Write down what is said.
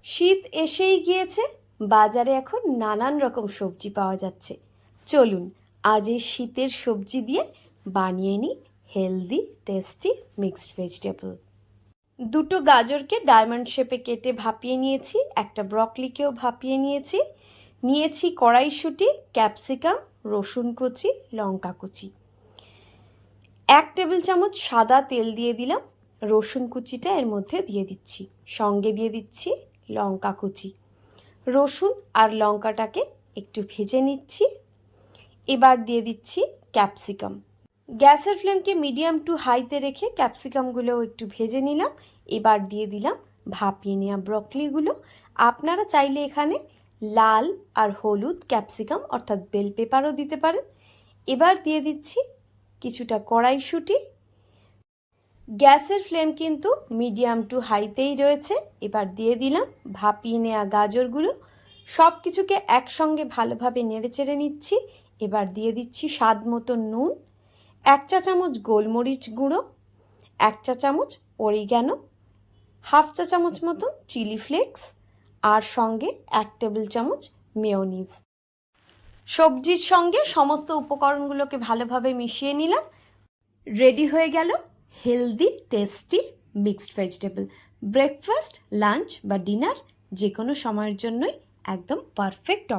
শীত এসেই গিয়েছে, বাজারে এখন নানান রকম সবজি পাওয়া যাচ্ছে। চলুন আজ এই শীতের সবজি দিয়ে বানিয়ে নিই হেলদি টেস্টি মিক্সড ভেজিটেবল। দুটো গাজরকে ডায়মন্ড শেপে কেটে ভাপিয়ে নিয়েছি, একটা ব্রকলিকেও ভাপিয়ে নিয়েছি। নিয়েছি কড়াইশুঁটি, ক্যাপসিকাম, রসুন কুচি, লঙ্কা কুচি। 1 টেবিল চামচ সাদা তেল দিয়ে দিলাম, রসুন কুচিটা এর মধ্যে দিয়ে দিচ্ছি, সঙ্গে দিয়ে দিচ্ছি লঙ্কা কুচি। রসুন আর লঙ্কাটাকে একটু ভেজে নিচ্ছি। এবার দিয়ে দিচ্ছি ক্যাপসিকাম। গ্যাসের ফ্লেমকে মিডিয়াম টু হাইতে রেখে ক্যাপসিকামগুলোও একটু ভেজে নিলাম। এবার দিয়ে দিলাম ভাপিয়ে নেওয়া ব্রকলিগুলো। আপনারা চাইলে এখানে লাল আর হলুদ ক্যাপসিকাম অর্থাৎ বেল পেপারও দিতে পারেন। এবার দিয়ে দিচ্ছি কিছুটা কড়াইশুঁটি। গ্যাসের ফ্লেম কিন্তু মিডিয়াম টু হাইতেই রয়েছে। এবার দিয়ে দিলাম ভাপিয়ে নেওয়া গাজরগুলো। সব কিছুকে একসঙ্গে ভালোভাবে নেড়েচেড়ে নিচ্ছি। এবার দিয়ে দিচ্ছি স্বাদ মতো নুন, 1 চা চামচ গোলমরিচ গুঁড়ো, 1 চা চামচ অরিগ্যানো, 1/2 চা চামচ মতন চিলি ফ্লেক্স, আর সঙ্গে 1 টেবিল চামচ মেয়োনিজ। সবজির সঙ্গে সমস্ত উপকরণগুলোকে ভালোভাবে মিশিয়ে নিলাম। রেডি হয়ে গেল healthy tasty mixed vegetable. Breakfast, lunch বা ডিনার যে কোনো সময়ের জন্যই একদম পারফেক্ট।